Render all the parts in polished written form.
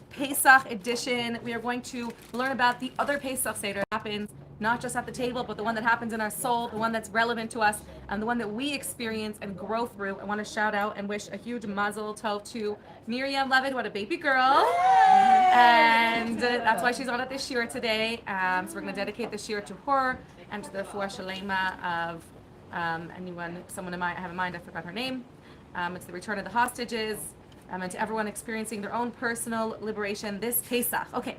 Pesach edition. We are going to learn about the other Pesach Seder that happens not just at the table, but the one that happens in our soul, the one that's relevant to us, and the one that we experience and grow through. I want to shout out and wish a huge mazel tov to Miriam Levitt, what a baby girl. And that's why she's on at this shiur today. So we're going to dedicate the shiur to her and to the refuah shalema of someone I have in mind, I forgot her name. It's the return of the hostages. And to everyone experiencing their own personal liberation this Pesach. Okay,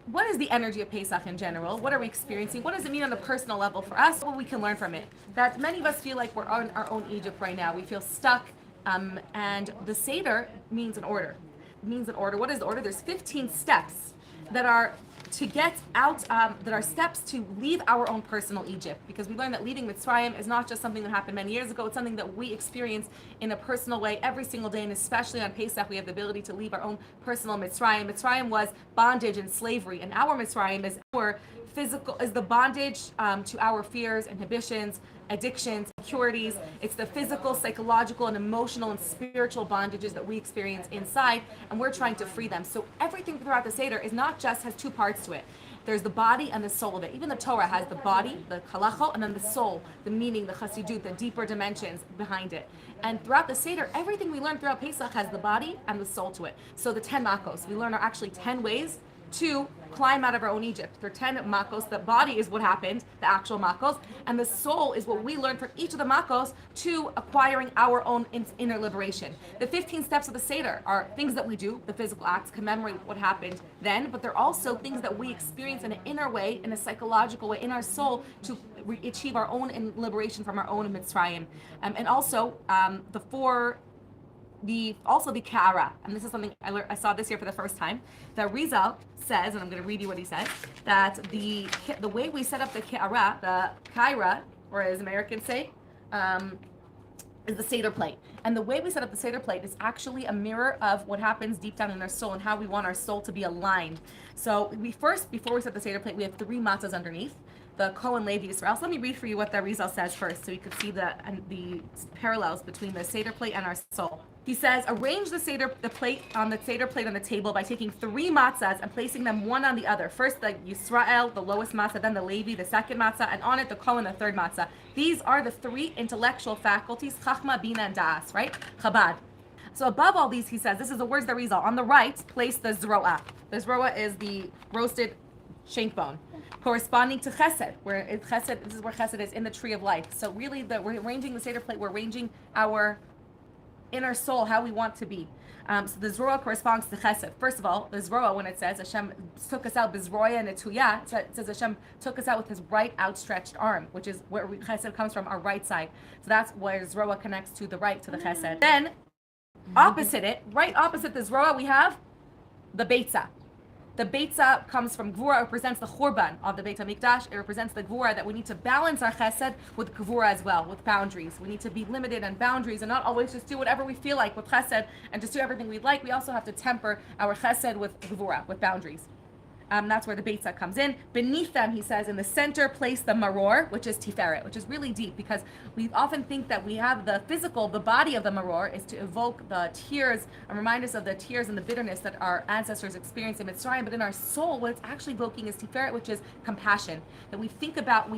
what is the energy of Pesach in general? What are we experiencing? What does it mean on a personal level for us? What we can learn from it? That many of us feel like we're on our own Egypt right now. We feel stuck, and the Seder means an order. It means an order. What is the order? There's 15 steps that are to get out, that are steps to leave our own personal Egypt, because we learned that leaving Mitzrayim is not just something that happened many years ago. It's something that we experience in a personal way every single day, and especially on Pesach, we have the ability to leave our own personal Mitzrayim. Mitzrayim was bondage and slavery, and our Mitzrayim is our physical, is the bondage to our fears, inhibitions, addictions, impurities. It's the physical, psychological, and emotional and spiritual bondages that we experience inside, and we're trying to free them. So everything throughout the Seder is not just, has two parts to it. There's the body and the soul of it. Even the Torah has the body, the halachot, and then the soul, the meaning, the chassidut, the deeper dimensions behind it. And throughout the Seder, everything we learn throughout Pesach has the body and the soul to it. So the 10 makos, we learn are actually 10 ways to climb out of our own Egypt. There are 10 makos. The body is what happened, the actual makos, and the soul is what we learn from each of the makos to acquiring our own inner liberation. The 15 steps of the Seder are things that we do, the physical acts, commemorate what happened then, but they're also things that we experience in an inner way, in a psychological way, in our soul to achieve our own liberation from our own Mitzrayim. And also the Ka'ara, and this is something I saw this year for the first time, that Rizal says, and I'm going to read you what he said, that the way we set up the Ka'ara, the Kaira, or as Americans say, is the Seder plate. And the way we set up the Seder plate is actually a mirror of what happens deep down in our soul and how we want our soul to be aligned. So before we set the Seder plate, we have 3 matzahs underneath, the Kohen Levi Yisrael. So let me read for you what the Rizal says first, so you can see the parallels between the Seder plate and our soul. He says, arrange the Seder plate on the table by taking 3 matzahs and placing them one on the other. First the Yisrael, the lowest matzah, then the Levi, the second matzah, and on it the Kohen, the third matzah. These are the 3 intellectual faculties, Chachma, Bina, and Da'as, right? Chabad. So above all these, he says, this is the words that Rizal. On the right, place the Zroa. The Zroa is the roasted shank bone, corresponding to Chesed, this is where Chesed is in the tree of life. So really, we're arranging the Seder plate, we're arranging our inner soul, how we want to be. So the Zroa corresponds to Chesed. First of all, the Zroa, when it says Hashem took us out, Bizroya Netuya, it says Hashem took us out with his right outstretched arm, which is where Chesed comes from, our right side. So that's where Zroa connects to the right, to the Chesed. Then, right opposite the Zroa, we have the Beitzah. The Beitzah comes from Gvura. It represents the Churban of the Beit HaMikdash. It represents the Gvura, that we need to balance our Chesed with Gvura as well, with boundaries. We need to be limited on boundaries and not always just do whatever we feel like with Chesed and just do everything we like. We also have to temper our Chesed with Gvura, with boundaries. That's where the Beitzah comes in. Beneath them, he says, in the center, place the Maror, which is Tiferet, which is really deep, because we often think that we have the physical, the body of the Maror is to evoke the tears and remind us of the tears and the bitterness that our ancestors experienced in Mitzrayim. But in our soul, what it's actually evoking is Tiferet, which is compassion. That we think about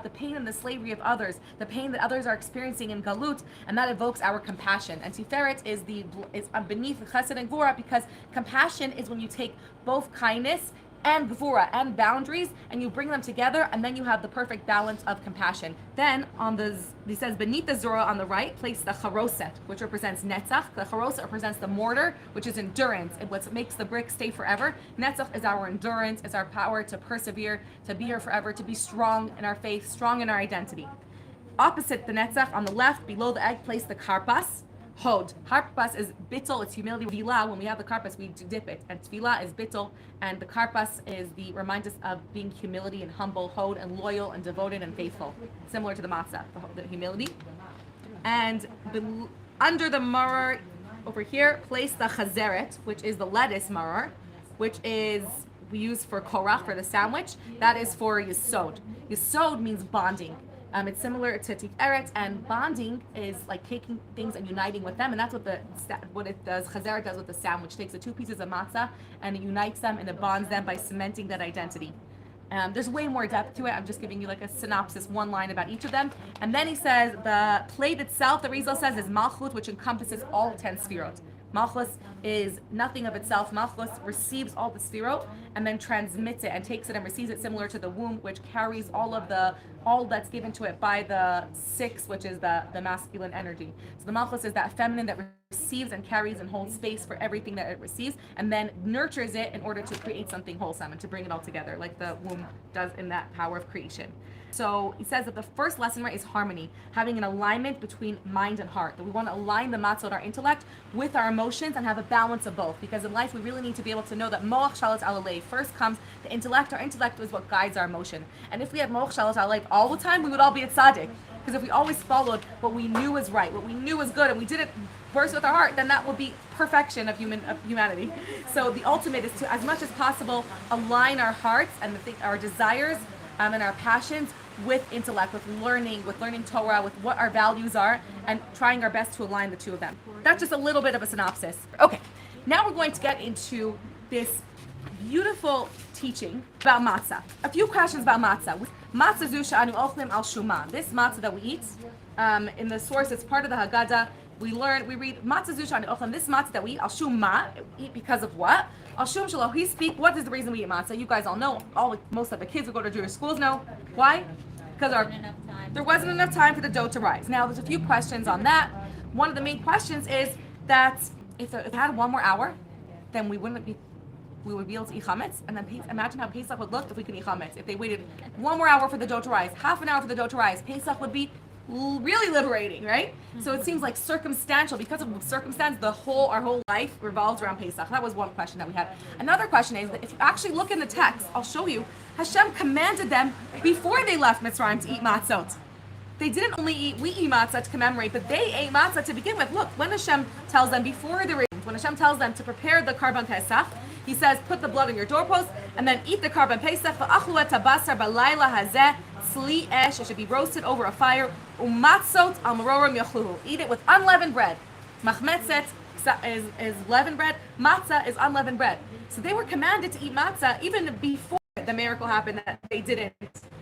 the pain and the slavery of others, the pain that others are experiencing in Galut, and that evokes our compassion. And Tiferet is beneath Chesed and Gvura, because compassion is when you take both kindness and Gvura and boundaries, and you bring them together, and then you have the perfect balance of compassion. Then he says, beneath the Zorah on the right, place the Charoset, which represents Netzach. The Charoset represents the mortar, which is endurance, and what makes the brick stay forever. Netzach is our endurance, it's our power to persevere, to be here forever, to be strong in our faith, strong in our identity. Opposite the Netzach, on the left, below the egg, place the Karpas. Hod. Karpas is bittul, it's humility. Tefillah, when we have the karpas, we dip it. And tefillah is bittul, and the karpas reminds us of being humility and humble, hod, and loyal and devoted and faithful. Similar to the matzah, the humility. And under the maror, over here, place the chazeret, which is the lettuce maror, which is we use for korach, for the sandwich. That is for yesod. Yesod means bonding. It's similar to Efrat, and bonding is like taking things and uniting with them, and that's what it does. Chazar does with the sandwich, takes the two pieces of matzah and it unites them and it bonds them by cementing that identity. There's way more depth to it. I'm just giving you like a synopsis, one line about each of them. And then he says the plate itself, the Rizal says, is malchut, which encompasses all 10 sfirot. Malchus is nothing of itself. Malchus receives all the sfirot and then transmits it and takes it and receives it, similar to the womb, which carries all that's given to it by the six, which is the masculine energy. So the Malchus is that feminine that receives and carries and holds space for everything that it receives, and then nurtures it in order to create something wholesome and to bring it all together, like the womb does in that power of creation. So he says that the first lesson, right, is harmony, having an alignment between mind and heart. That we want to align the matzot, our intellect, with our emotions and have a balance of both. Because in life, we really need to be able to know that moach shalat alalei. First comes the intellect. Our intellect is what guides our emotion. And if we had moach shalat alalei all the time, we would all be at tzaddik. Because if we always followed what we knew was right, what we knew was good, and we did it first with our heart, then that would be perfection of humanity. So the ultimate is to, as much as possible, align our hearts and our desires and our passions with intellect, with learning Torah, with what our values are, and trying our best to align the two of them. That's just a little bit of a synopsis. Okay, now we're going to get into this beautiful teaching about matzah. A few questions about matzah. Matzah zu she'anu ochlim al shuma. This matzah that we eat, in the source, it's part of the Haggadah. We read matzah zu she'anu ochlim. This matzah that we eat al shuma, eat because of what? Al shum shelo. He speak. What is the reason we eat matzah? You guys all know. Most of the kids who go to Jewish schools know. Why? Because there wasn't enough time for the dough to rise. Now, there's a few questions on that. One of the main questions is that if it had one more hour, then we would be able to eat chametz. And then imagine how Pesach would look if we could eat chametz. If they waited one more hour for the dough to rise, half an hour for the dough to rise, Pesach would be really liberating, right? So it seems like circumstantial. Because of circumstance, our whole life revolves around Pesach. That was one question that we had. Another question is that if you actually look in the text, I'll show you, Hashem commanded them before they left Mitzrayim to eat matzot. They didn't only eat matzah to commemorate, but they ate matzah to begin with. Look, when Hashem tells them before the rains, when Hashem tells them to prepare the Karban Pesach, he says, put the blood on your doorpost and then eat the Karban Pesach. V'achlu et habasar b'layla hazeh tzli esh. It should be roasted over a fire. Umatzot al marorim yachluhu. Eat it with unleavened bread. Machmetzet is leavened bread. Matzah is unleavened bread. So they were commanded to eat matzah even before the miracle happened that they didn't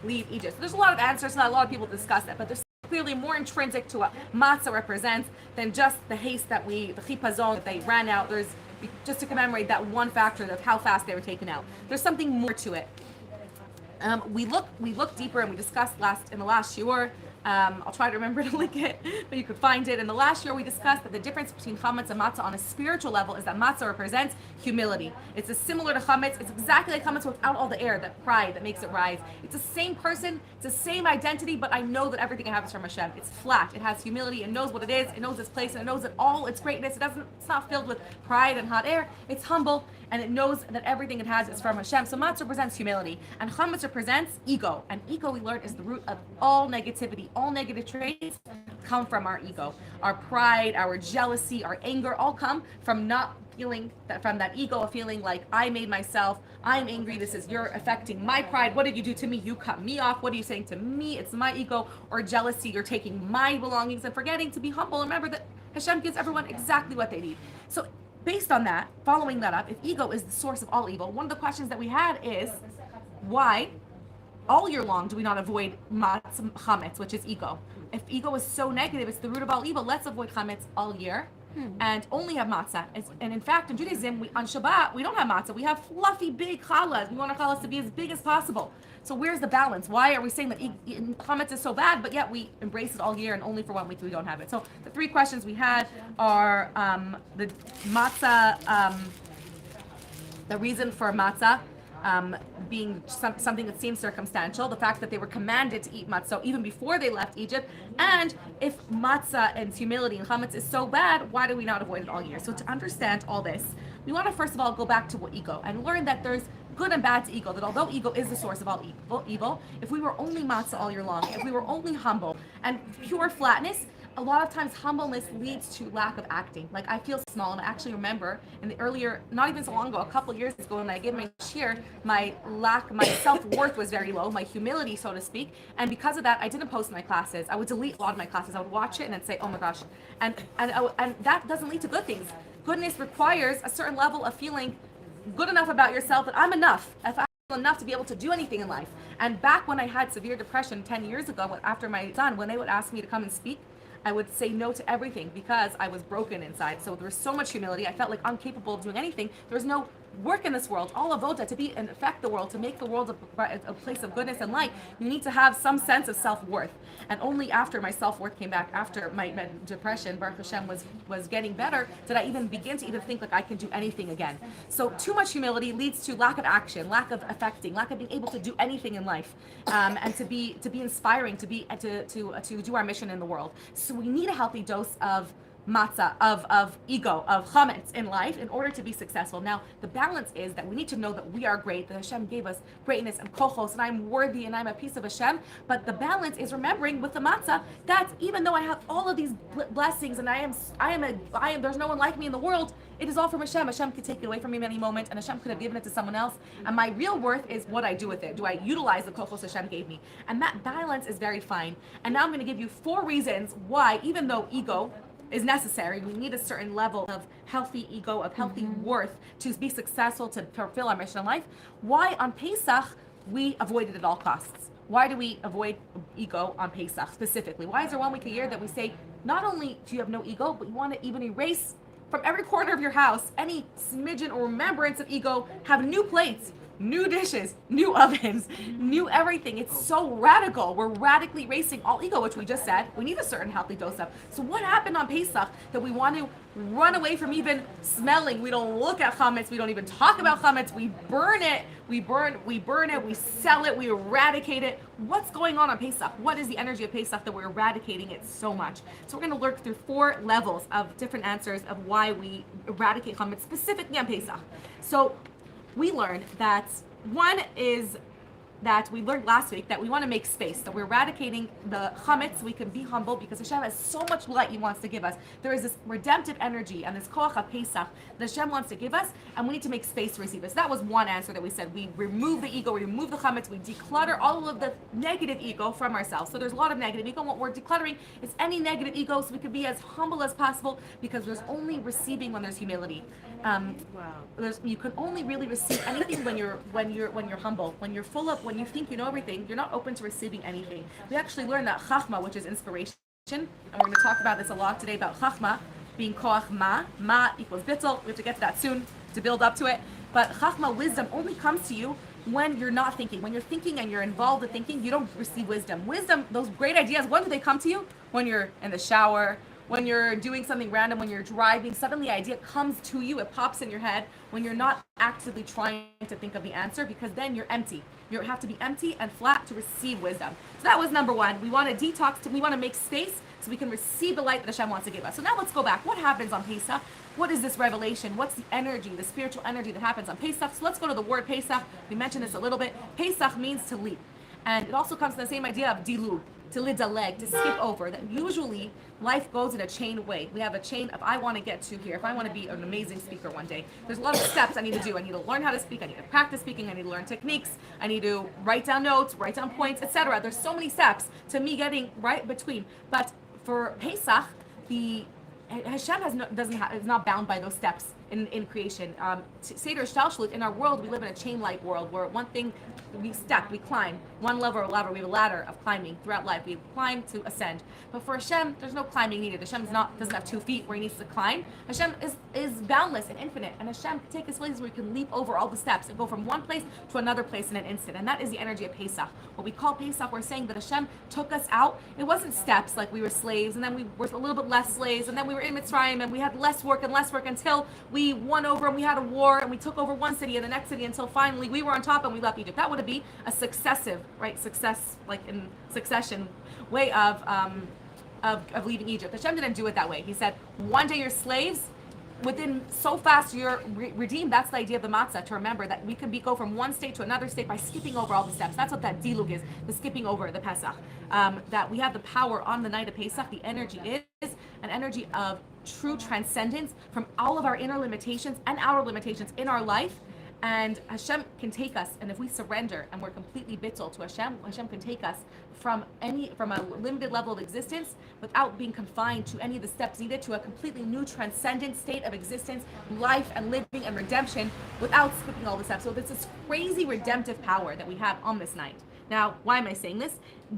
leave Egypt. So there's a lot of answers, not a lot of people discuss that, but there's clearly more intrinsic to what matzah represents than just the haste the chipazon that they ran out. There's just to commemorate that one factor of how fast they were taken out. There's something more to it. We look deeper and we discussed in the last shiur. I'll try to remember to link it, but you could find it. In the last year, we discussed that the difference between chametz and matzah on a spiritual level is that matzah represents humility. It's similar to chametz. It's exactly like chametz without all the air, that pride that makes it rise. It's the same person, it's the same identity, but I know that everything I have is from Hashem. It's flat. It has humility. It knows what it is. It knows its place, and it knows that all its greatness. It's not filled with pride and hot air. It's humble, and it knows that everything it has is from Hashem. So matzah represents humility, and chametz represents ego. And ego, we learned, is the root of all negativity. All negative traits come from our ego. Our pride, our jealousy, our anger all come from not feeling that, from that ego of feeling like I made myself, I'm angry, you're affecting my pride, what did you do to me? You cut me off, what are you saying to me? It's my ego. Or jealousy, you're taking my belongings and forgetting to be humble. Remember that Hashem gives everyone exactly what they need. So based on that, following that up, if ego is the source of all evil, one of the questions that we had is, why all year long do we not avoid chametz, which is ego? If ego is so negative, it's the root of all evil, let's avoid chametz all year and only have matzah. And in fact, in Judaism, on Shabbat, we don't have matzah. We have fluffy, big challahs. We want our challahs to be as big as possible. So where's the balance? Why are we saying that chametz is so bad, but yet we embrace it all year and only for 1 week we don't have it? So the three questions we had are the matzah, the reason for matzah, being something that seems circumstantial, the fact that they were commanded to eat matzah even before they left Egypt, and if matzah and humility and chametz is so bad, why do we not avoid it all year? So to understand all this, we want to first of all go back to ego and learn that there's good and bad to ego, that although ego is the source of all evil, if we were only matzah all year long, if we were only humble and pure flatness, a lot of times humbleness leads to lack of acting. Like I feel small, and I actually remember in the earlier, not even so long ago, a couple of years ago, when I gave my shir, my self-worth was very low, my humility, so to speak, and because of that, I didn't post my classes. I would delete a lot of my classes. I would watch it and then say, oh my gosh, and that doesn't lead to good things. Goodness requires a certain level of feeling good enough about yourself that I'm enough. If I feel enough to be able to do anything in life. And back when I had severe depression 10 years ago, after my son, when they would ask me to come and speak, I would say no to everything because I was broken inside. So there was so much humility. I felt like incapable of doing anything. There was no work in this world, all avoda, to be and affect the world, to make the world a place of goodness and light. You need to have some sense of self-worth. And only after my self-worth came back, after my depression, Baruch Hashem, was getting better, did I even begin to even think like I can do anything again. So too much humility leads to lack of action, lack of affecting, lack of being able to do anything in life, and to be inspiring, to do our mission in the world. So we need a healthy dose of matzah, of ego, of chametz in life in order to be successful. Now, the balance is that we need to know that we are great, that Hashem gave us greatness and kochos, and I'm worthy and I'm a piece of Hashem. But the balance is remembering with the matzah that even though I have all of these blessings and I am, there's no one like me in the world, it is all from Hashem. Hashem could take it away from me at any moment, and Hashem could have given it to someone else. And my real worth is what I do with it. Do I utilize the kochos Hashem gave me? And that balance is very fine. And now I'm going to give you 4 reasons why, even though ego is necessary, we need a certain level of healthy ego, of healthy worth to be successful, to fulfill our mission in life. Why on Pesach we avoid it at all costs? Why do we avoid ego on Pesach specifically? Why is there 1 week a year that we say, not only do you have no ego, but you want to even erase from every corner of your house any smidgen or remembrance of ego, have new plates, new dishes, new ovens, new everything. It's so radical. We're radically erasing all ego, which we just said we need a certain healthy dose of. So what happened on Pesach that we want to run away from even smelling? We don't look at chametz. We don't even talk about chametz. We burn it. We burn it. We sell it. We eradicate it. What's going on Pesach? What is the energy of Pesach that we're eradicating it so much? So we're going to look through 4 levels of different answers of why we eradicate chametz specifically on Pesach. So we learned that one is that we learned last week that we want to make space, that we're eradicating the chametz so we can be humble because Hashem has so much light He wants to give us. There is this redemptive energy and this koach of Pesach that Hashem wants to give us, and we need to make space to receive it. So that was one answer that we said. We remove the ego, we remove the chametz, we declutter all of the negative ego from ourselves. So there's a lot of negative ego. What we're decluttering is any negative ego so we can be as humble as possible, because there's only receiving when there's humility. You can only really receive anything when you're humble, when you're full of, when you think you know everything, you're not open to receiving anything. We actually learned that chachma, which is inspiration, and we're going to talk about this a lot today about chachma being koach ma equals bittul. We have to get to that soon to build up to it. But chachma, wisdom, only comes to you when you're not thinking. When you're thinking and you're involved in thinking, you don't receive wisdom. Wisdom, those great ideas, when do they come to you? When you're in the shower, when you're doing something random, when you're driving, suddenly the idea comes to you, it pops in your head when you're not actively trying to think of the answer, because then you're empty. You have to be empty and flat to receive wisdom. So that was number 1. We want to detox, we want to make space so we can receive the light that Hashem wants to give us. So now let's go back. What happens on Pesach? What is this revelation? What's the energy, the spiritual energy that happens on Pesach? So let's go to the word Pesach. We mentioned this a little bit. Pesach means to leap. And it also comes from the same idea of dilug, to lidaleg, to skip over. That usually life goes in a chain way. We have a chain of I want to get to here. If I want to be an amazing speaker one day, there's a lot of steps I need to do. I need to learn how to speak. I need to practice speaking. I need to learn techniques. I need to write down notes, write down points, etc. There's so many steps to me getting right between. But for Pesach, Hashem is not bound by those steps in creation. Seder Shtalshlut, in our world, we live in a chain-like world where one thing, we climb one level or ladder. We have a ladder of climbing throughout life. We climb to ascend. But for Hashem, there's no climbing needed. Hashem doesn't have 2 feet where He needs to climb. Hashem is boundless and infinite, and Hashem can take us places where we can leap over all the steps and go from one place to another place in an instant. And that is the energy of Pesach. What we call Pesach, we're saying that Hashem took us out. It wasn't steps like we were slaves, and then we were a little bit less slaves, and then we were in Mitzrayim, and we had less work until we won over and we had a war and we took over one city and the next city until finally we were on top and we left Egypt. That would be a successive, right? Success, like in succession way of leaving Egypt. Hashem didn't do it that way. He said, one day you're slaves, within so fast you're redeemed. That's the idea of the matzah, to remember that we can go from one state to another state by skipping over all the steps. That's what that dilug is, the skipping over the Pesach. That we have the power on the night of Pesach. The energy is an energy of true transcendence from all of our inner limitations and outer limitations in our life. And Hashem can take us, and if we surrender and we're completely bittul to Hashem, Hashem can take us from a limited level of existence without being confined to any of the steps needed to a completely new transcendent state of existence, life and living and redemption without skipping all the steps. So there's this crazy redemptive power that we have on this night. Now, why am I saying this?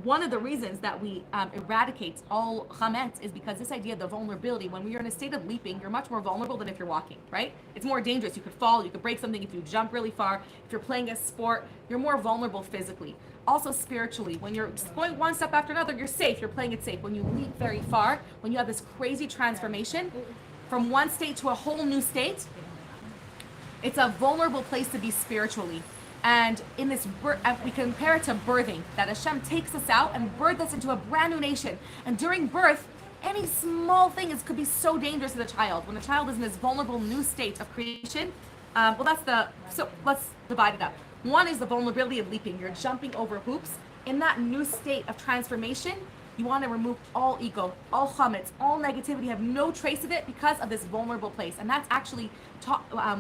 One of the reasons that we eradicate all chametz is because this idea of the vulnerability, when you're in a state of leaping, you're much more vulnerable than if you're walking, right? It's more dangerous. You could fall, you could break something if you jump really far. If you're playing a sport, you're more vulnerable physically. Also spiritually, when you're just going one step after another, you're safe, you're playing it safe. When you leap very far, when you have this crazy transformation from one state to a whole new state, it's a vulnerable place to be spiritually. And in this, we compare it to birthing, that Hashem takes us out and births us into a brand new nation. And during birth, any small thing could be so dangerous to the child. When the child is in this vulnerable new state of creation, so let's divide it up. One is the vulnerability of leaping. You're jumping over hoops. In that new state of transformation, you want to remove all ego, all chametz, all negativity, have no trace of it because of this vulnerable place. And that's actually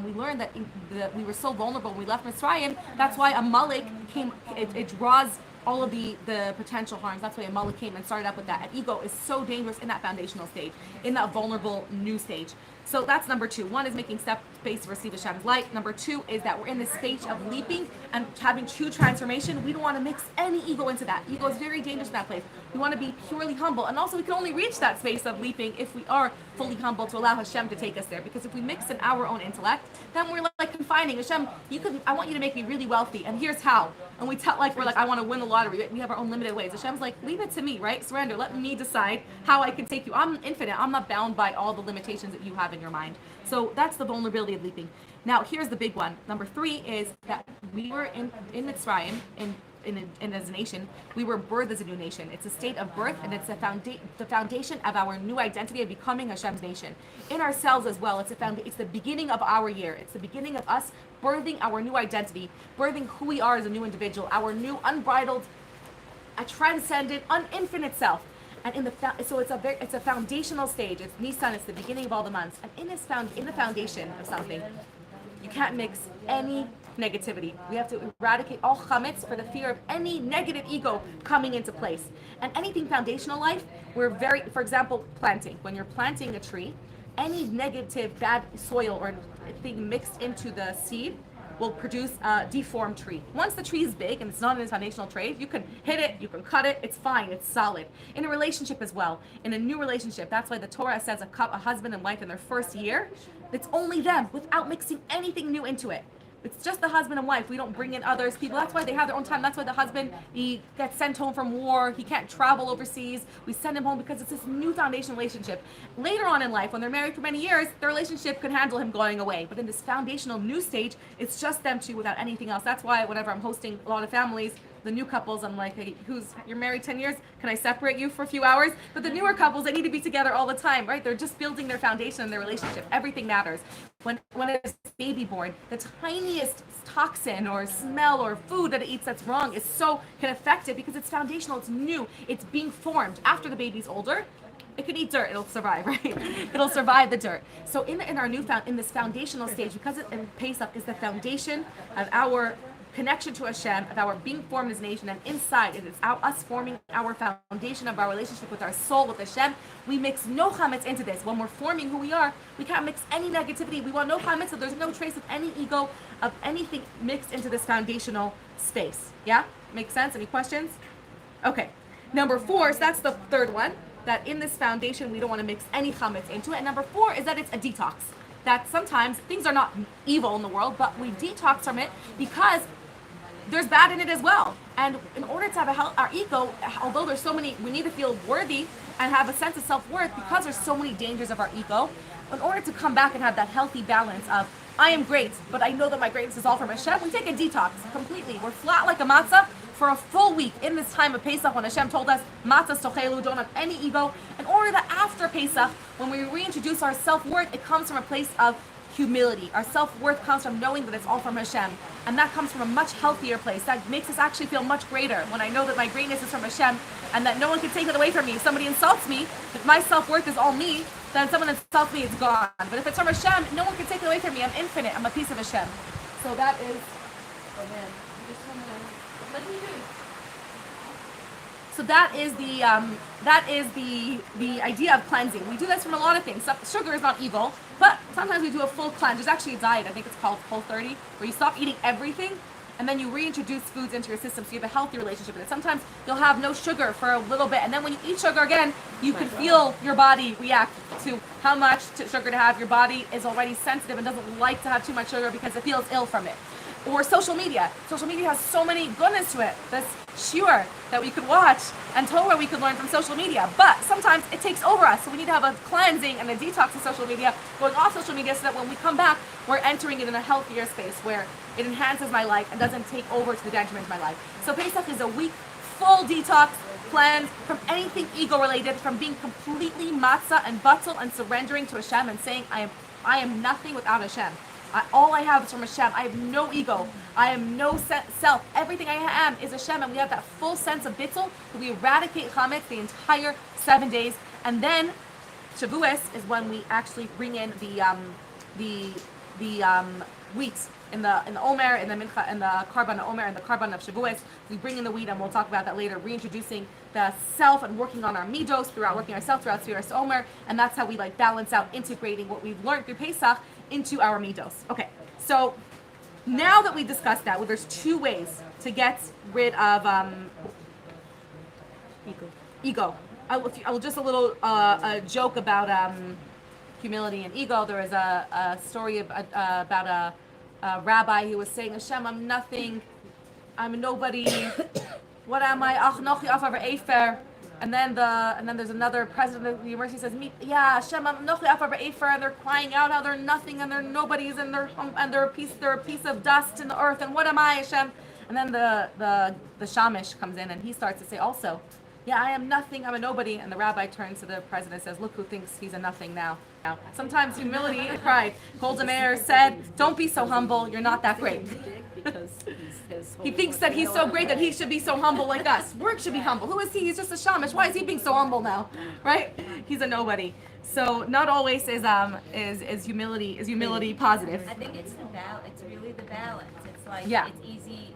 we learned that we were so vulnerable when we left Mitzrayim. That's why Amalek came, it draws all of the potential harms. That's why Amalek came and started up with that. And ego is so dangerous in that foundational stage, in that vulnerable new stage. So that's number two. One is making space to receive Hashem's light. Number two is that we're in this stage of leaping and having true transformation. We don't want to mix any ego into that. Ego is very dangerous in that place. We want to be purely humble. And also we can only reach that space of leaping if we are fully humble to allow Hashem to take us there. Because if we mix in our own intellect, then we're like confining. Hashem, I want you to make me really wealthy. And here's how. And we're like, I want to win the lottery. We have our own limited ways. Hashem's like, leave it to me, right? Surrender. Let me decide how I can take you. I'm infinite. I'm not bound by all the limitations that you have in your mind. So that's the vulnerability of leaping. Now, here's the big one. Number three is that we were in Mitzrayim, in as a nation, we were birthed as a new nation. It's a state of birth, and it's the foundation of our new identity of becoming Hashem's nation. In ourselves as well, it's the beginning of our year. It's the beginning of us birthing our new identity, birthing who we are as a new individual, our new unbridled, a transcendent, infinite self. And it's a foundational stage. It's Nisan. It's the beginning of all the months. And in the foundation of something, you can't mix any negativity. We have to eradicate all chametz for the fear of any negative ego coming into place. And anything foundational life, for example, planting. When you're planting a tree, any negative, bad soil or thing mixed into the seed will produce a deformed tree. Once the tree is big and it's not in its foundational trait, you can hit it, you can cut it, it's fine, it's solid. In a relationship as well, in a new relationship, that's why the Torah says a husband and wife in their first year, it's only them without mixing anything new into it. It's just the husband and wife. We don't bring in others, people. That's why they have their own time. That's why the husband, he gets sent home from war. He can't travel overseas. We send him home because it's this new foundational relationship. Later on in life, when they're married for many years, the relationship could handle him going away. But in this foundational new stage, it's just them two without anything else. That's why whenever I'm hosting a lot of families, the new couples, I'm like, hey, you're married 10 years? Can I separate you for a few hours? But the newer couples, they need to be together all the time, right? They're just building their foundation in their relationship. Everything matters. When it's baby born, the tiniest toxin or smell or food that it eats that's wrong can affect it because it's foundational, it's new, it's being formed. After the baby's older, it can eat dirt, it'll survive, right? It'll survive the dirt. So in this foundational stage, because Pesach is the foundation of our connection to Hashem, of our being formed as a nation, and inside it is us forming our foundation of our relationship with our soul, with Hashem. We mix no chametz into this. When we're forming who we are, we can't mix any negativity. We want no chametz, so there's no trace of any ego, of anything mixed into this foundational space. Yeah? Makes sense? Any questions? Okay. Number 4, so that's the third one, that in this foundation, we don't want to mix any chametz into it. And number 4 is that it's a detox. That sometimes things are not evil in the world, but we detox from it because there's bad in it as well. And in order to have our ego, although there's so many, we need to feel worthy and have a sense of self-worth because there's so many dangers of our ego. In order to come back and have that healthy balance of, I am great, but I know that my greatness is all from Hashem, we take a detox completely. We're flat like a matzah for a full week in this time of Pesach, when Hashem told us, Matzah stochelu, don't have any ego, in order that after Pesach, when we reintroduce our self-worth, it comes from a place of humility. Our self-worth comes from knowing that it's all from Hashem. And that comes from a much healthier place. That makes us actually feel much greater when I know that my greatness is from Hashem and that no one can take it away from me. If somebody insults me, if my self-worth is all me, then someone insults me, it's gone. But if it's from Hashem, no one can take it away from me. I'm infinite. I'm a piece of Hashem. So that is... Oh man. What are you doing? So that is the idea of cleansing. We do this from a lot of things. Sugar is not evil, but sometimes we do a full cleanse. There's actually a diet, I think it's called Whole30, where you stop eating everything and then you reintroduce foods into your system so you have a healthy relationship with it. Sometimes you'll have no sugar for a little bit, and then when you eat sugar again, you can feel your body react to how much sugar to have. Your body is already sensitive and doesn't like to have too much sugar because it feels ill from it. Or social media. Social media has so many goodness to it. This shiur that we could watch and Torah we could learn from social media. But sometimes it takes over us. So we need to have a cleansing and a detox of social media, going off social media so that when we come back, we're entering it in a healthier space where it enhances my life and doesn't take over to the detriment of my life. So Pesach is a week full detox, cleanse from anything ego related, from being completely matzah and batzel and surrendering to Hashem and saying, I am nothing without Hashem. All I have is from Hashem. I have no ego. I am no self. Everything I am is Hashem, and we have that full sense of bittul. We eradicate chametz the entire 7 days, and then Shavuos is when we actually bring in the wheat in the omer, in the mincha, in the karban omer, and the karban of Shavuos. We bring in the wheat, and we'll talk about that later. Reintroducing the self and working on our midos working ourselves throughout Sfiras Omer, and that's how we balance out, integrating what we've learned through Pesach into our midos. Okay, so now that we discussed that, well, there's two ways to get rid of ego. I will just a little a joke about humility and ego. There was a story about a rabbi who was saying, Hashem, I'm nothing, I'm a nobody, what am I? Ach nochi afar efer. And then there's another president of the university says, Hashem, I'm nochi afar efer, and they're crying out how they're nothing and they're nobodies and they're a piece of dust in the earth, and what am I, Hashem? And then the shamish comes in and he starts to say also, I am nothing, I'm a nobody. And the rabbi turns to the president and says, look who thinks he's a nothing now. Sometimes humility and pride. Golda Meir said, don't be so humble, you're not that great. He thinks that he's so great that he should be so humble like us. Work should be humble. Who is he? He's just a shamish. Why is he being so humble now? Right? He's a nobody. So not always is humility positive. I think it's it's really the balance. It's like it's easy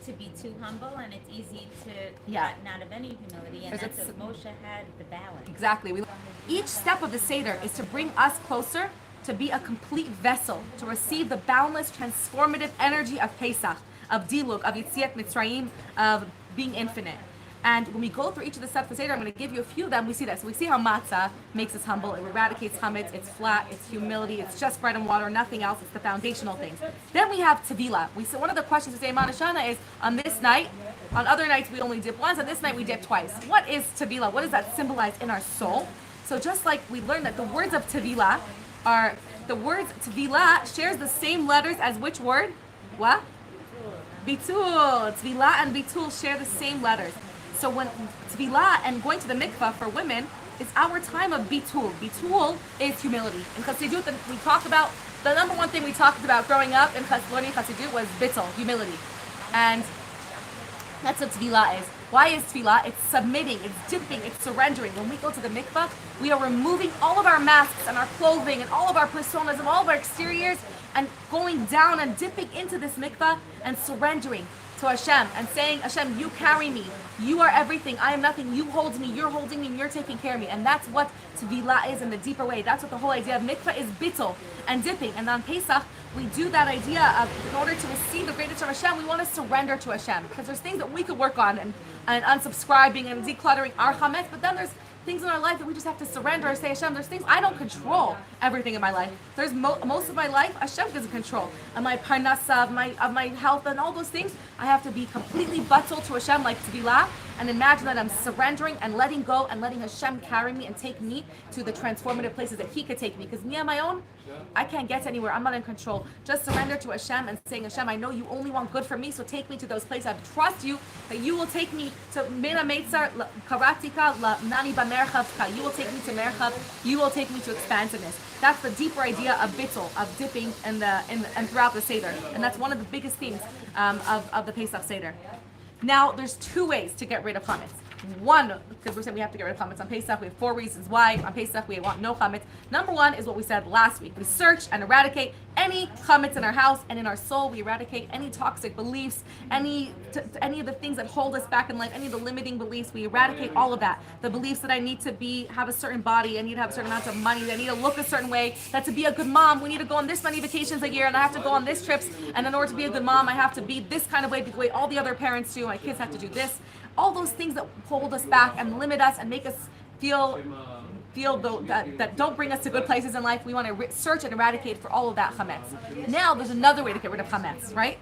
to be too humble, and it's easy to not have any humility, and that's what Moshe had, the balance. Exactly. Each step of the Seder is to bring us closer to be a complete vessel, to receive the boundless, transformative energy of Pesach, of Diluk, of Yitziat Mitzrayim, of being infinite. And when we go through each of the steps of the Seder, I'm going to give you a few of them. We see that. So we see how matzah makes us humble. It eradicates chametz. It's flat. It's humility. It's just bread and water, nothing else. It's the foundational things. Then we have tevilah. One of the questions we say in Manashana is, on this night, on other nights we only dip once, on this night we dip twice. What is tevilah? What does that symbolize in our soul? So just like we learned that the words of tevilah are, the words tevilah shares the same letters as which word? What? Bitul. Tevilah and bitul share the same letters. So when tevilah and going to the mikvah for women is our time of bitul. Bitul is humility. In Chassidut, we talk about, the number one thing we talked about growing up in learning Chassidut was bitul, humility. And that's what tevilah is. Why is tevilah? It's submitting, it's dipping, it's surrendering. When we go to the mikvah, we are removing all of our masks and our clothing and all of our personas and all of our exteriors and going down and dipping into this mikvah and surrendering to Hashem and saying, Hashem, you carry me. You are everything. I am nothing. You hold me. You're holding me. And you're taking care of me. And that's what tevilah is in the deeper way. That's what the whole idea of mikvah is, bittul and dipping. And on Pesach, we do that idea of, in order to receive the greatness of Hashem, we want to surrender to Hashem. Because there's things that we could work on and unsubscribing and decluttering our chametz. But then there's things in our life that we just have to surrender and say, Hashem, there's things I don't control everything in my life. There's most of my life, Hashem doesn't control. And my parnasa, of my health, and all those things, I have to be completely batal to Hashem, like Tefillah, and imagine that I'm surrendering and letting go and letting Hashem carry me and take me to the transformative places that He could take me. Because me on my own, I can't get anywhere. I'm not in control. Just surrender to Hashem and saying, Hashem, I know you only want good for me, so take me to those places. I trust you that you will take me to Mena Meitzar Karatika La Nani Bamerchavka. You will take me to Merchav. You will take me to expansiveness. That's the deeper idea of bittul, of dipping and throughout the Seder. And that's one of the biggest themes of the Pesach Seder. Now, there's two ways to get rid of chametz. One, because we're saying we have to get rid of chametz on Pesach. We have 4 reasons why on Pesach we want no chametz. Number one is what we said last week. We search and eradicate any chametz in our house and in our soul. We eradicate any toxic beliefs, any of the things that hold us back in life, any of the limiting beliefs. We eradicate all of that. The beliefs that I need to have a certain body, I need to have a certain amount of money, I need to look a certain way, that to be a good mom, we need to go on this many vacations a year, and I have to go on this trips, and in order to be a good mom, I have to be this kind of way, the way all the other parents do. My kids have to do this. All those things that hold us back and limit us and make us feel that don't bring us to good places in life. We want to search and eradicate for all of that chametz. Now there's another way to get rid of chametz, right?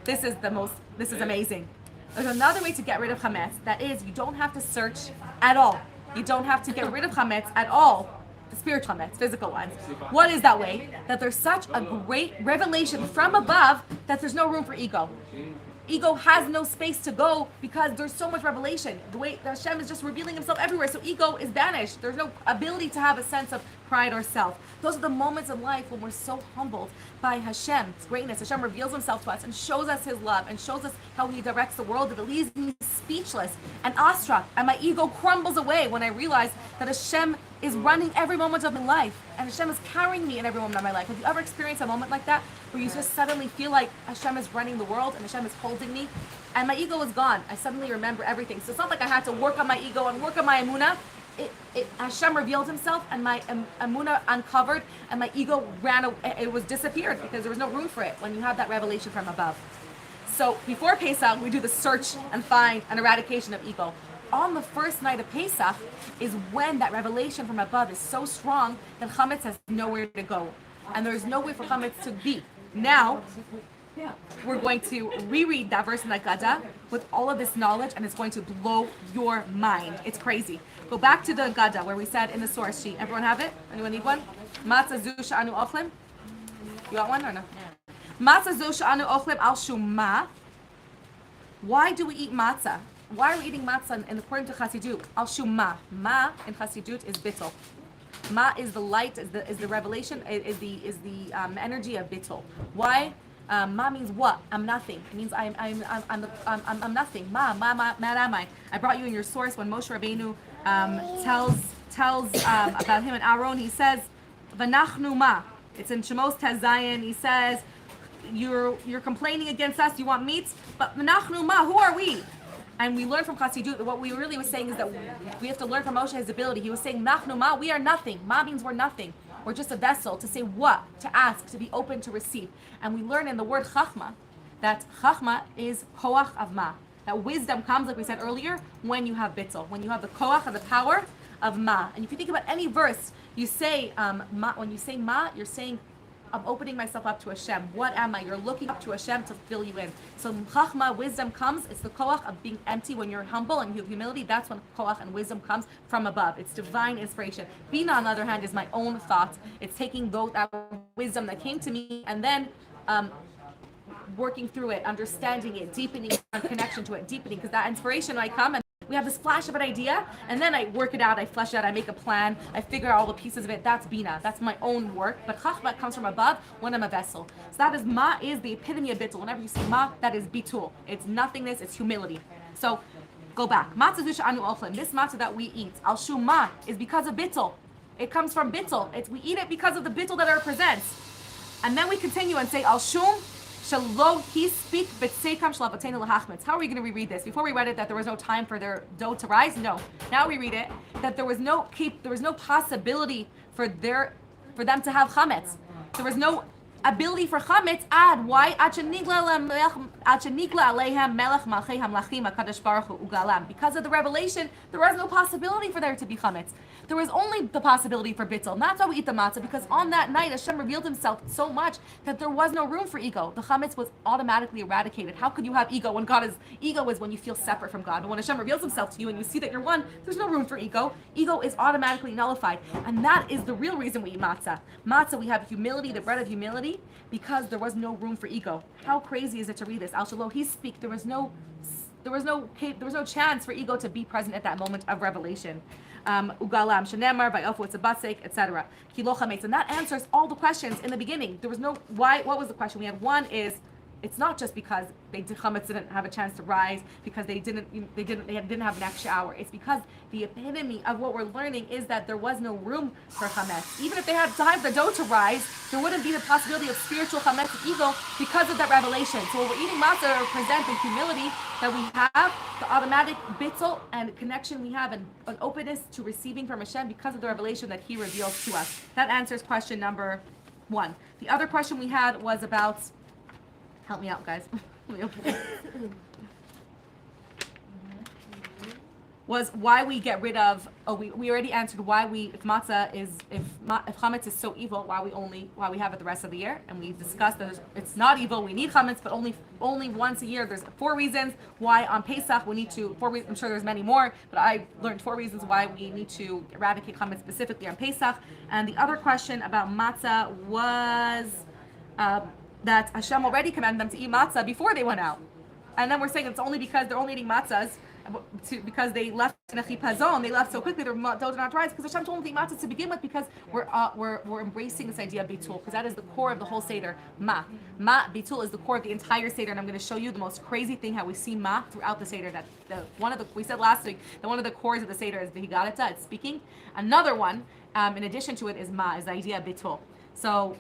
This is amazing. There's another way to get rid of chametz. That is, you don't have to search at all. You don't have to get rid of chametz at all. The spiritual chametz, physical ones. What is that way? That there's such a great revelation from above that there's no room for ego. Ego has no space to go because there's so much revelation. The way that Hashem is just revealing Himself everywhere, so ego is banished. There's no ability to have a sense of pride or self. Those are the moments in life when we're so humbled by Hashem's greatness. Hashem reveals Himself to us and shows us His love and shows us how He directs the world. That it leaves me speechless and awestruck, and my ego crumbles away when I realize that Hashem is running every moment of my life, and Hashem is carrying me in every moment of my life. Have you ever experienced a moment like that, where you just suddenly feel like Hashem is running the world and Hashem is holding me, and my ego is gone? I suddenly remember everything. So it's not like I had to work on my ego and work on my emunah. Hashem revealed Himself, and my emunah uncovered, and my ego ran away. It was disappeared because there was no room for it when you have that revelation from above. So before Pesach, we do the search and find and eradication of ego. On the first night of Pesach is when that revelation from above is so strong that chametz has nowhere to go, and there's no way for chametz to be. Now, we're going to reread that verse in the Gada with all of this knowledge, and it's going to blow your mind. It's crazy. Go back to the Gada where we said in the source sheet. Everyone have it? Anyone need one? Matzah zu she'anu ochlim. You got one or no? Matzah zu she'anu ochlim al shumma. Why do we eat matzah? Why are we eating matzah according to Chassidut? Al shumma. Ma in Chassidut is bittul. Ma is the light, is the revelation, is the energy of bittul. Why? Ma means what? I'm nothing. It means I'm nothing. Ma am I? I brought you in your source when Moshe Rabbeinu tells about him and Aaron. He says, "V'nachnu ma." It's in Shemos Tez Zayin. He says, "You're complaining against us. You want meat, but v'nachnu ma. Who are we?" And we learn from Chassidut that what we really was saying is that we have to learn from Moshe his ability. He was saying, "Nachnu ma, we are nothing." Ma means we're nothing. We're just a vessel to say what, to ask, to be open to receive. And we learn in the word chachma that chachma is koach of ma. That wisdom comes, like we said earlier, when you have bittul, when you have the koach of the power of ma. And if you think about any verse, you say ma. When you say ma, you're saying, I'm opening myself up to Hashem. What am I? You're looking up to Hashem to fill you in. So chachma, wisdom comes. It's the koach of being empty. When you're humble and you have humility, that's when koach and wisdom comes from above. It's divine inspiration. Bina, on the other hand, is my own thoughts. It's taking that wisdom that came to me and then working through it, understanding it, deepening our connection to it, deepening, because that inspiration might come and we have this flash of an idea, and then I work it out, I flesh it out, I make a plan, I figure out all the pieces of it. That's Bina. That's my own work. But Chachma comes from above when I'm a vessel. So that is Ma is the epitome of Bittul. Whenever you say Ma, that is Bitul. It's nothingness, it's humility. So go back. Matzah zu she'anu ochlim. This matzah that we eat, al shum Ma, is because of Bittul. It comes from Bittul. We eat it because of the Bittul that it represents. And then we continue and say, al shum Shalo he speak b'tseikam shalavatenu lahachmetz. How are we going to reread this? Before we read it that there was no time for their dough to rise. No. Now we read it that there was no possibility for them to have chametz. There was no ability for chametz ad. Why? Because of the revelation, there was no possibility for there to be chametz. There was only the possibility for bittul. And that's why we eat the matzah, because on that night, Hashem revealed himself so much that there was no room for ego. The chametz was automatically eradicated. How could you have ego when ego is when you feel separate from God. But when Hashem reveals himself to you and you see that you're one, there's no room for ego. Ego is automatically nullified. And that is the real reason we eat matzah. Matzah, we have humility, the bread of humility, because there was no room for ego. How crazy is it to read this? Al Shalo, he speak. There was no chance for ego to be present at that moment of revelation. Ugalam shenemar va'ofu etzabasek, etc. Kilochametz, and that answers all the questions in the beginning. There was no why. What was the question? We had one is, it's not just because chametz didn't have a chance to rise, because they didn't have an extra hour. It's because the epitome of what we're learning is that there was no room for chametz. Even if they had time for the dough to rise, there wouldn't be the possibility of spiritual chametz and ego because of that revelation. So when we're eating matzah, we're presenting humility that we have, the automatic bittul and connection we have, and an openness to receiving from Hashem because of the revelation that He reveals to us. That answers question number 1. The other question we had was about. Help me out, guys. Was why we get rid of. We already answered why if chametz is so evil, why we have it the rest of the year, and we discussed that it's not evil. We need chametz, but only once a year. There's 4 reasons why on Pesach we need to. 4 reasons. I'm sure there's many more, but I learned 4 reasons why we need to eradicate chametz specifically on Pesach. And the other question about matzah was. That Hashem already commanded them to eat matzah before they went out. And then we're saying it's only because they're only eating matzahs because they left in a chipazon, they left so quickly, their dough did not rise, because Hashem told them to eat matzahs to begin with, because we're embracing this idea of bitul, because that is the core of the whole Seder. Bitul is the core of the entire Seder, and I'm going to show you the most crazy thing, how we see throughout the Seder, that we said last week, that one of the cores of the Seder is v'higalata, it's speaking. Another one, in addition to it, is the idea of bitul. So,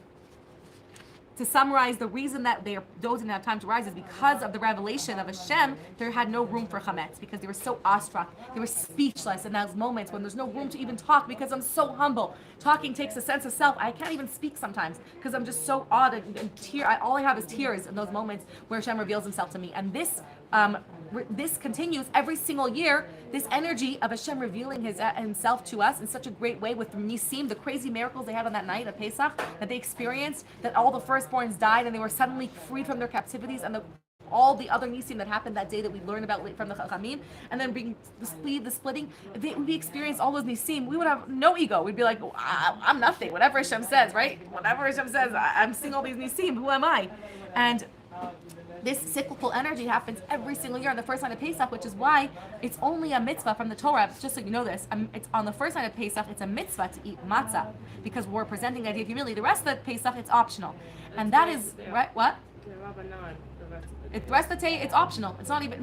to summarize, the reason that their dough didn't have time to rise is because of the revelation of Hashem. There had no room for chametz, because they were so awestruck, they were speechless in those moments when there's no room to even talk, because I'm so humble. Talking takes a sense of self. I can't even speak sometimes because I'm just so awed and all I have is tears in those moments where Hashem reveals himself to me. And this continues every single year, this energy of Hashem revealing himself to us in such a great way with Nisim, the crazy miracles they had on that night of Pesach that they experienced, that all the firstborns died and they were suddenly freed from their captivities, and all the other Nisim that happened that day that we learned about from the Chachamim, and then bring the splitting, we experienced all those Nisim, we would have no ego. We'd be like, I'm nothing, whatever Hashem says, right? Whatever Hashem says, I'm seeing all these Nisim, who am I? And this cyclical energy happens every single year on the first night of Pesach, which is why it's only a mitzvah from the Torah. Just so you know this, it's on the first night of Pesach, it's a mitzvah to eat matzah, because we're presenting the idea of humility. The rest of the Pesach, it's optional. And that is, right, what? The rest of the day, it's optional. It's not even,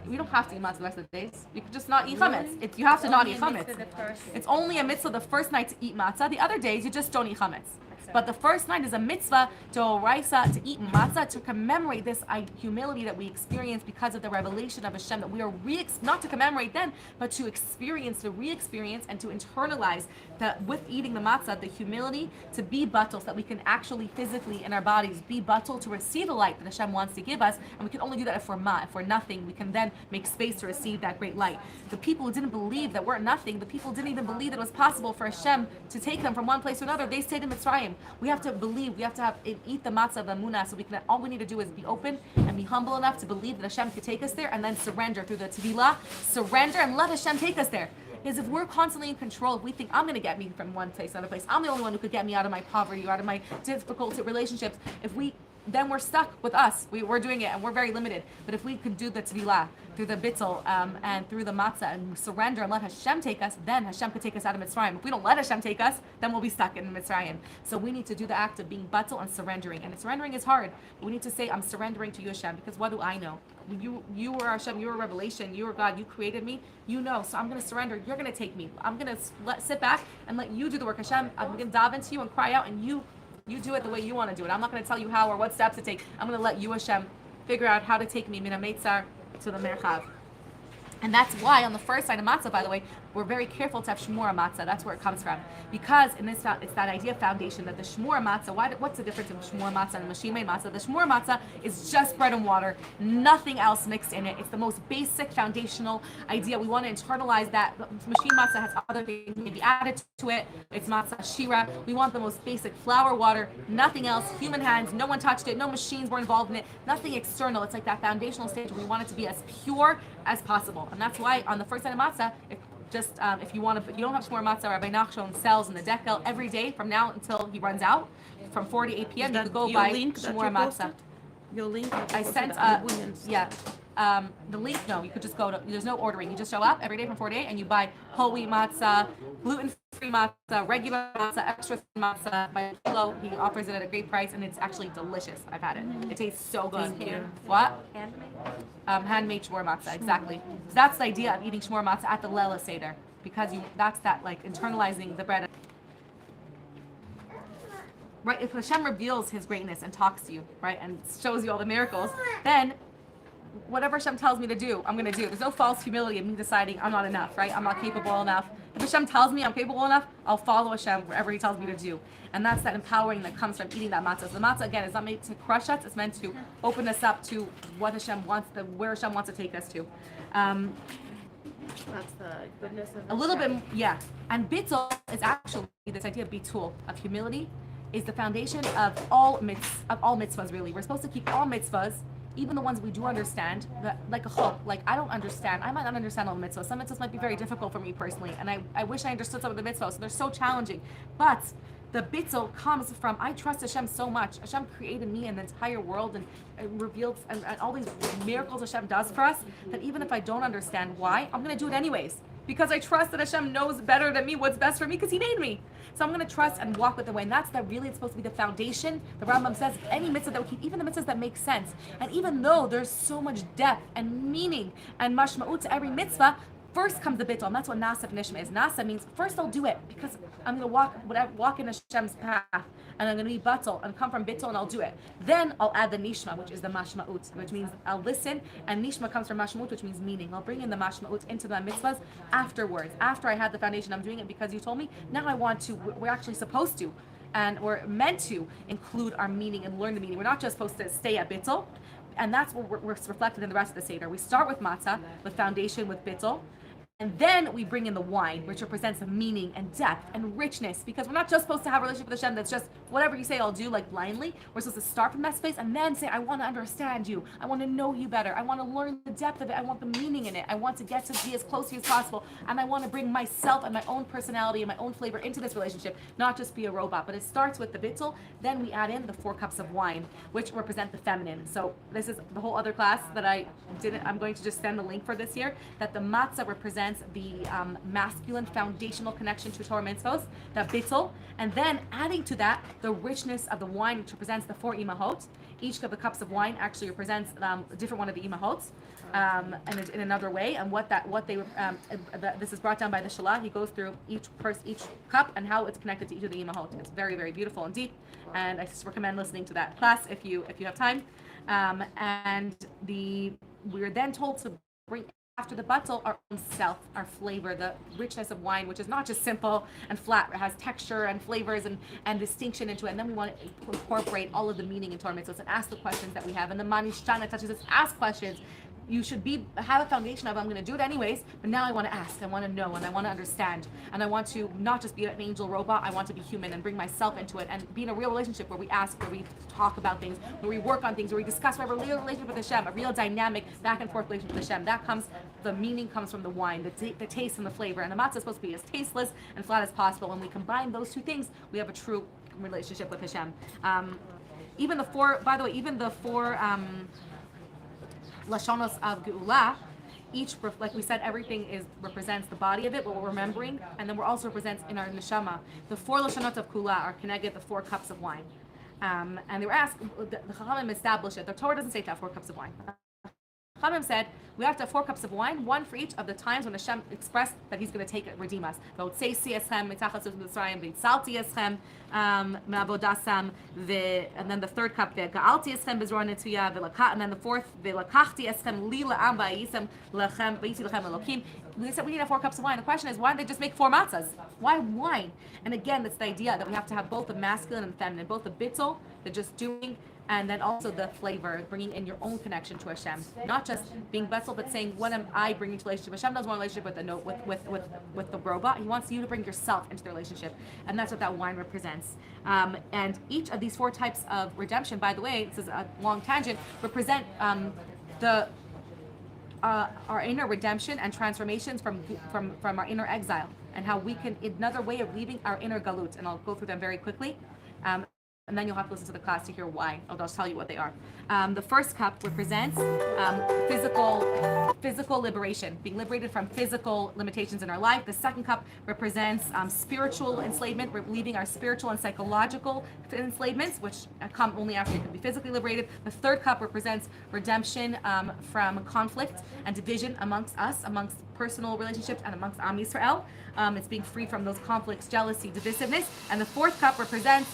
we don't have to eat matzah the rest of the days. You can just not eat chametz. You have to not eat chametz. It's only a mitzvah the first night to eat matzah. The other days, you just don't eat chametz. But the first night is a mitzvah to eat matzah, to commemorate this humility that we experience because of the revelation of Hashem, that we are not to commemorate then, but to re-experience and to internalize that with eating the matzah, the humility to be batul, so that we can actually physically in our bodies be batul to receive the light that Hashem wants to give us. And we can only do that if we're nothing. We can then make space to receive that great light. The people who didn't believe that we're nothing, the people who didn't even believe that it was possible for Hashem to take them from one place to another, they stayed in Mitzrayim. We have to believe, we have to eat the matzah of the emunah, so all we need to do is be open and be humble enough to believe that Hashem could take us there, and then surrender through the tevilah, surrender and let Hashem take us there. Because if we're constantly in control, if we think I'm going to get me from one place to another place, I'm the only one who could get me out of my poverty or out of my difficult relationships, then we're stuck with us. We're doing it and we're very limited. But if we could do the tevilah through the bittul and through the matzah and surrender and let Hashem take us, then Hashem could take us out of Mitzrayim. If we don't let Hashem take us, then we'll be stuck in Mitzrayim. So we need to do the act of being bittul and surrendering. And surrendering is hard. But we need to say, I'm surrendering to you, Hashem, because what do I know? You are Hashem, you are revelation, you are God, you created me, you know, so I'm going to surrender, you're going to take me. I'm going to sit back and let you do the work. Hashem, I'm going to dive into you and cry out, and you do it the way you want to do it. I'm not going to tell you how or what steps to take. I'm going to let you, Hashem, figure out how to take me, min ha-meitzar, to the merchav. And that's why on the first night of matzah, by the way, we're very careful to have shmura matzah. That's where it comes from. Because in this, it's that idea of foundation that the shmura matzah, what's the difference in shmura matzah and machine made matzah? The shmura matzah is just bread and water, nothing else mixed in it. It's the most basic foundational idea. We want to internalize that. Machine matzah has other things maybe added to it. It's matzah shira. We want the most basic flour, water, nothing else, human hands, no one touched it, no machines were involved in it, nothing external. It's like that foundational stage where we want it to be as pure as possible. And that's why on the first night of matzah, if you want to, you don't have shmur matzah, Rabbi Nachshon sells in the dekel every day from now until he runs out, from 4 to 8 p.m. You could go buy shmur matzah. Your link? I sent, the link, no, you could just go to, there's no ordering. You just show up every day from 4 to 8 and you buy whole wheat matzah, gluten-free matzah, regular matzah, extra matzah by kilo. He offers it at a great price and it's actually delicious. I've had it. It tastes so good. What? Handmade? Handmade shmur matzah, exactly. So that's the idea of eating shmur matzah at the Lela Seder, because that's that like internalizing the bread. Right, if Hashem reveals His greatness and talks to you, right, and shows you all the miracles, then whatever Hashem tells me to do, I'm going to do. There's no false humility in me deciding I'm not enough, right? I'm not capable enough. If Hashem tells me I'm capable enough, I'll follow Hashem wherever He tells me to do. And that's that empowering that comes from eating that matzah. So the matzah, again, is not meant to crush us. It's meant to open us up to what Hashem wants, where Hashem wants to take us to. That's the goodness of a little bit, yeah. And bittul is actually this idea of bitul, of humility, is the foundation of all mitzvahs, really. We're supposed to keep all mitzvahs, even the ones we do understand, like a chok. Like, I don't understand. I might not understand all the mitzvahs. Some mitzvahs might be very difficult for me personally, and I wish I understood some of the mitzvahs. So they're so challenging. But the bittul comes from, I trust Hashem so much. Hashem created me and the entire world and revealed and all these miracles Hashem does for us, that even if I don't understand why, I'm going to do it anyways. Because I trust that Hashem knows better than me what's best for me because He made me. So I'm going to trust and walk with the way. And that's really it's supposed to be the foundation. The Rambam says any mitzvah that we keep, even the mitzvahs that make sense. And even though there's so much depth and meaning and mashma'ut to every mitzvah, first comes the bittul, and that's what nasa nishma is. Nasa means first I'll do it because I'm going to walk in Hashem's path, and I'm going to be batal and come from bittul, and I'll do it. Then I'll add the nishma, which is the mashma'ut, which means I'll listen, and nishma comes from mashma'ut, which means meaning. I'll bring in the mashma'ut into the mitzvahs afterwards. After I had the foundation, I'm doing it because you told me. Now I want to. We're actually supposed to, and we're meant to include our meaning and learn the meaning. We're not just supposed to stay at bittul, and that's what we're reflected in the rest of the Seder. We start with matzah, with foundation, with bittul. And then we bring in the wine, which represents the meaning and depth and richness, because we're not just supposed to have a relationship with Hashem that's just whatever you say I'll do, like blindly. We're supposed to start from that space and then say, I want to understand you. I want to know you better. I want to learn the depth of it. I want the meaning in it. I want to get to be as close to you as possible. And I want to bring myself and my own personality and my own flavor into this relationship, not just be a robot. But it starts with the bittul. Then we add in the 4 cups of wine, which represent the feminine. So this is the whole other class that I'm going to just send the link for this year, that the matzah represents the masculine foundational connection to Torah mitzvos, the bittul, and then adding to that the richness of the wine, which represents the 4 imahot. Each of the cups of wine actually represents a different one of the imahot, and in another way. And this is brought down by the Shalah. He goes through each cup and how it's connected to each of the imahot. It's very, very beautiful and deep, and I just recommend listening to that class if you have time. We're then told to bring after the bittul our own self, our flavor, the richness of wine, which is not just simple and flat. It has texture and flavors and distinction into it. And then we want to incorporate all of the meaning into our mitzvahs and ask the questions that we have. And the Manishtana touches us, ask questions. You should have a foundation of I'm going to do it anyways, but now I want to ask, I want to know, and I want to understand, and I want to not just be an angel robot. I want to be human and bring myself into it and be in a real relationship where we ask, where we talk about things, where we work on things, where we discuss. We have a real relationship with Hashem, a real dynamic back and forth relationship with Hashem. The meaning comes from the wine, the taste and the flavor, and the matzah is supposed to be as tasteless and flat as possible. When we combine those 2 things, we have a true relationship with Hashem. Even the four Lashonos of Geula, each, like we said, everything represents the body of it, what we're remembering, and then we're also represents in our neshama. The 4 Lashonot of Kula are connected, the 4 cups of wine. And they were asked, the Chachamim established it. The Torah doesn't say to have 4 cups of wine. Chachamim said we have to have 4 cups of wine, one for each of the times when Hashem expressed that He's going to take it, redeem us. And then the third cup, and then the fourth, we said we need to have 4 cups of wine. The question is, why don't they just make 4 matzahs? Why wine? And again, that's the idea that we have to have both the masculine and feminine, both the bittul, the just doing, and then also the flavor, bringing in your own connection to Hashem. Not just being betzel, but saying, what am I bringing to relationship? Hashem doesn't want a relationship with the robot. He wants you to bring yourself into the relationship. And that's what that wine represents. And each of these 4 types of redemption, by the way, this is a long tangent, represent our inner redemption and transformations from our inner exile, and how we can, another way of leaving our inner galut. And I'll go through them very quickly. And then you'll have to listen to the class to hear why. I'll just tell you what they are. The first cup represents physical liberation, being liberated from physical limitations in our life. The second cup represents spiritual enslavement, relieving our spiritual and psychological enslavements, which come only after you can be physically liberated. The third cup represents redemption from conflict and division amongst us, amongst personal relationships and amongst Am Yisrael. It's being free from those conflicts, jealousy, divisiveness. And the fourth cup represents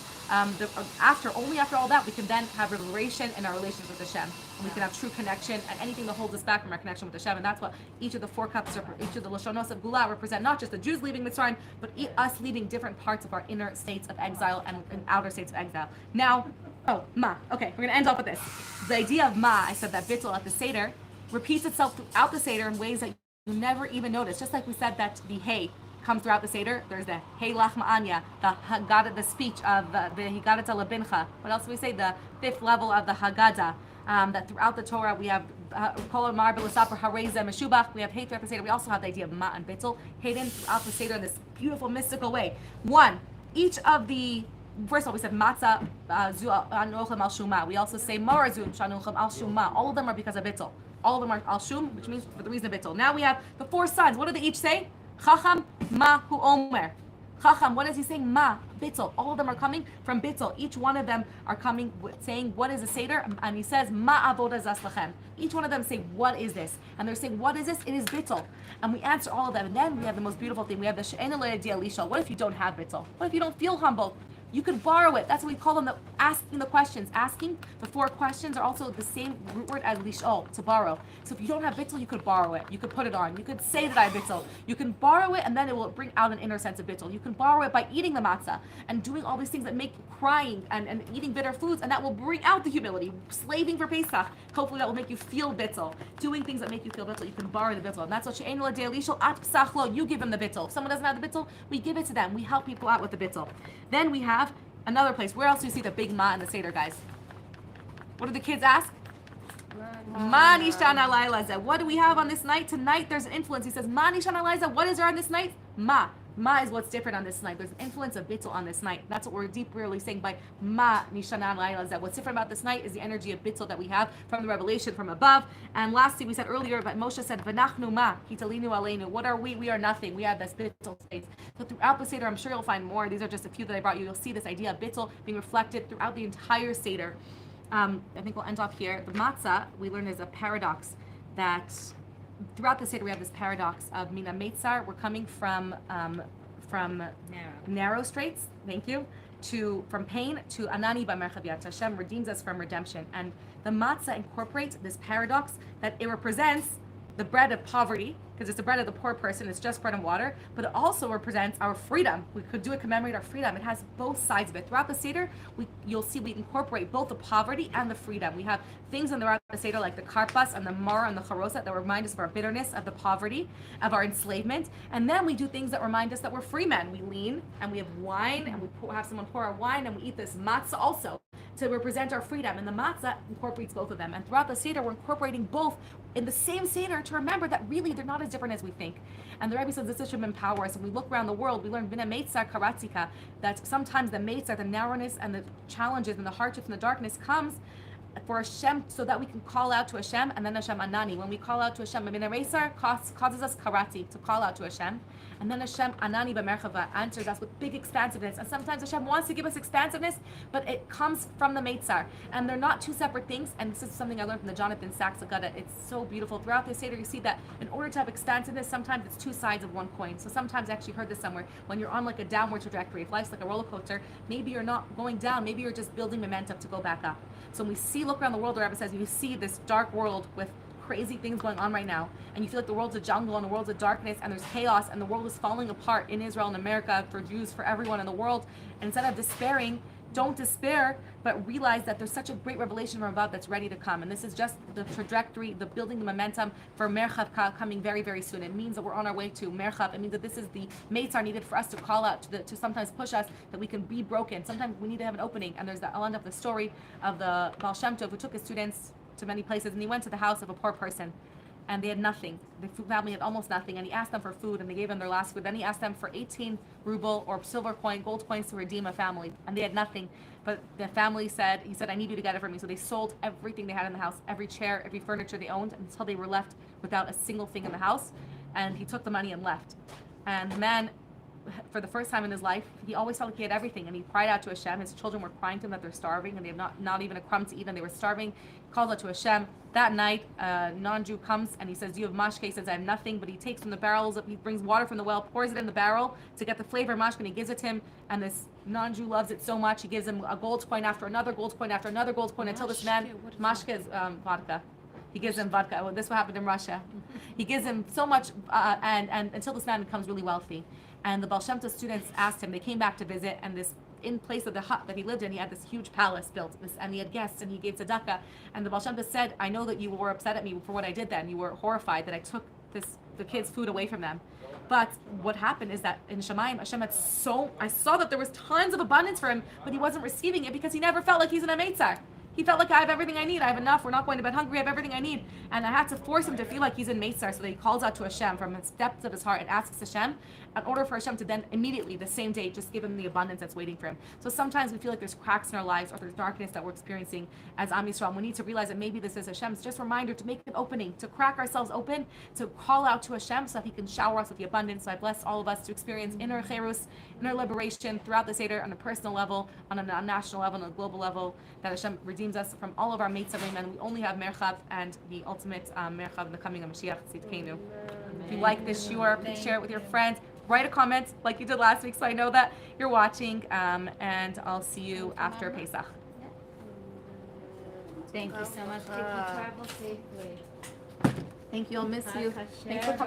after all that, we can then have liberation in our relations with Hashem. And we can have true connection and anything that holds us back from our connection with Hashem. And that's what each of the 4 cups, each of the Lashonos of Gula represent, not just the Jews leaving Mitzrayim, but us leaving different parts of our inner states of exile and outer states of exile. Now, Ma. Okay, we're going to end off with this. The idea of Ma, I said that bittul at the Seder, repeats itself throughout the Seder in ways that you never even notice. Just like we said that the Hey comes throughout the Seder. There's the Hey Lach Ma'anya, the Haggadah, the speech of the Haggadah Labincha. What else do we say? The 5th level of the Haggadah. That throughout the Torah we have Kol Mar B'Lasapar Hareza Meshubach. We have Hey throughout the Seder. We also have the idea of Ma and Bittul, hidden throughout the Seder in this beautiful mystical way. Each of the First of all, we said matzah zu anuchem al shuma. We also say marazu shanuchem al shuma. All of them are because of bittul. All of them are al shum, which means for the reason of bittul. Now we have the 4 sons. What do they each say? Chacham, ma, hu omer. Chacham, what is he saying? Ma, bittul. All of them are coming from bittul. Each one of them are coming saying, what is a Seder? And he says, ma avoda zas lachem. Each one of them say, what is this? And they're saying, what is this? It is bittul. And we answer all of them. And then we have the most beautiful thing. We have the she'ena lo yadiyah lisha. What if you don't have bittul? What if you don't feel humble? You could borrow it. That's what we call them, asking the questions. Asking the 4 questions are also the same root word as lish'ol, to borrow. So if you don't have bittul, you could borrow it. You could put it on. You could say that I have bittul. You can borrow it, and then it will bring out an inner sense of bittul. You can borrow it by eating the matzah and doing all these things that make you crying and eating bitter foods, and that will bring out the humility. Slaving for Pesach, hopefully that will make you feel bittul. Doing things that make you feel bittul, you can borrow the bittul. And that's what she'enu l'dei lish'ol at psachlo. You give him the bittul. If someone doesn't have the bittul, we give it to them. We help people out with the bittul. Then we have another place. Where else do you see the big ma in the Seder, guys? What do the kids ask? Ma nishtana laila. What do we have on this night? Tonight there's an influence. He says, Ma nishtana laila. What is there on this night? Ma. Ma is what's different on this night. There's an influence of bittul on this night. That's what we're deeply saying by Ma nishtana laila. That what's different about this night is the energy of bittul that we have from the revelation from above. And lastly, we said earlier, but Moshe said, V'nachnu ma hitalinu aleinu. What are we? We are nothing. We have this bittul state. So throughout the Seder, I'm sure you'll find more. These are just a few that I brought you. You'll see this idea of bittul being reflected throughout the entire Seder. I think we'll end off here. The matzah, we learned, is a paradox that throughout the Seder we have this paradox of Mina Meitzar. We're coming from narrow straits, thank you, from pain to Anani B'merchav. Hashem redeems us from redemption. And the matzah incorporates this paradox that it represents the bread of poverty, because it's the bread of the poor person, it's just bread and water, but it also represents our freedom. We could do it, commemorate our freedom. It has both sides of it. Throughout the Seder, you'll see we incorporate both the poverty and the freedom. We have things in the Seder like the karpas and the mar and the charosat that remind us of our bitterness, of the poverty, of our enslavement. And then we do things that remind us that we're free men. We lean and we have wine and we have someone pour our wine and we eat this matzah also to represent our freedom. And the matzah incorporates both of them. And throughout the Seder, we're incorporating both in the same Seder to remember that really they're not as different as we think. And the Rebbe says this should empower us. When we look around the world, we learn Vina Meitzar Karatzika, that sometimes the Meitzar, the narrowness and the challenges and the hardships and the darkness comes for Hashem, so that we can call out to Hashem, and then Hashem Anani. When we call out to Hashem, Min Ereisar causes us karati, to call out to Hashem, and then Hashem Anani b'merchava answers us with big expansiveness. And sometimes Hashem wants to give us expansiveness, but it comes from the Meitzar, and they're not two separate things. And this is something I learned from the Jonathan Sachs Agada. It's so beautiful. Throughout the Seder, you see that in order to have expansiveness, sometimes it's two sides of one coin. So sometimes I actually heard this somewhere. When you're on like a downward trajectory, if life's like a roller coaster, maybe you're not going down, maybe you're just building momentum to go back up. So when we see, look around the world, the Rebbe says, you see this dark world with crazy things going on right now, and you feel like the world's a jungle and the world's a darkness and there's chaos and the world is falling apart in Israel and America, for Jews, for everyone in the world. And instead of despairing, don't despair, but realize that there's such a great revelation from above that's ready to come. And this is just the trajectory, the building the momentum for Merchav coming very, very soon. It means that we're on our way to Merchav. It means that this is the mates are needed for us to call out, to sometimes push us, that we can be broken. Sometimes we need to have an opening. And I'll end up the story of the Baal Shem Tov, who took his students to many places, and he went to the house of a poor person, and they had nothing. The family had almost nothing, and he asked them for food, and they gave him their last food. Then he asked them for 18 ruble or silver coin, gold coins to redeem a family, and they had nothing. But the family said, he said, I need you to get it for me. So they sold everything they had in the house, every chair, every furniture they owned, until they were left without a single thing in the house. And he took the money and left. And the man, for the first time in his life, he always felt like he had everything, and he cried out to Hashem. His children were crying to him that they're starving, and they have not even a crumb to eat, and they were starving. He called out to Hashem. That night, a non-Jew comes and he says, do you have mashke? He says, I have nothing, but he takes from the barrels, he brings water from the well, pours it in the barrel to get the flavor of mashke, and he gives it to him, and this non-Jew loves it so much, he gives him a gold coin after another gold coin after another gold coin, until this man, mashke is vodka. He gives him vodka. Well, this is what happened in Russia. He gives him so much, and until this man becomes really wealthy. And the Baal Shem Tov students asked him, they came back to visit, and this, in place of the hut that he lived in, he had this huge palace built, and he had guests, and he gave tzedakah. And the Baal Shem Tov said, I know that you were upset at me for what I did then. You were horrified that I took the kids' food away from them. But what happened is that in Shemayim, Hashem had I saw that there was tons of abundance for him, but he wasn't receiving it because he never felt like he's in a Meitzar. He felt like, I have everything I need. I have enough. We're not going to bed hungry. I have everything I need. And I had to force him to feel like he's in Meitzar, so that he calls out to Hashem from the depths of his heart and asks Hashem, in order for Hashem to then immediately, the same day, just give him the abundance that's waiting for him. So sometimes we feel like there's cracks in our lives, or there's darkness that we're experiencing as Am Yisrael. We need to realize that maybe this is Hashem's just reminder to make an opening, to crack ourselves open, to call out to Hashem so that He can shower us with the abundance. So I bless all of us to experience inner cherus, inner liberation throughout the Seder on a personal level, on a national level, on a global level, that Hashem redeems us from all of our Meitzavim, and we only have Merchav and the ultimate Merchav in the coming of Mashiach Tzidkenu. If you like this shiur, please share it with your friends. Write a comment like you did last week, so I know that you're watching, and I'll see you after Pesach. Thank you so much, Kiki. Travel safely. Thank you. I'll miss you. Thanks for coming.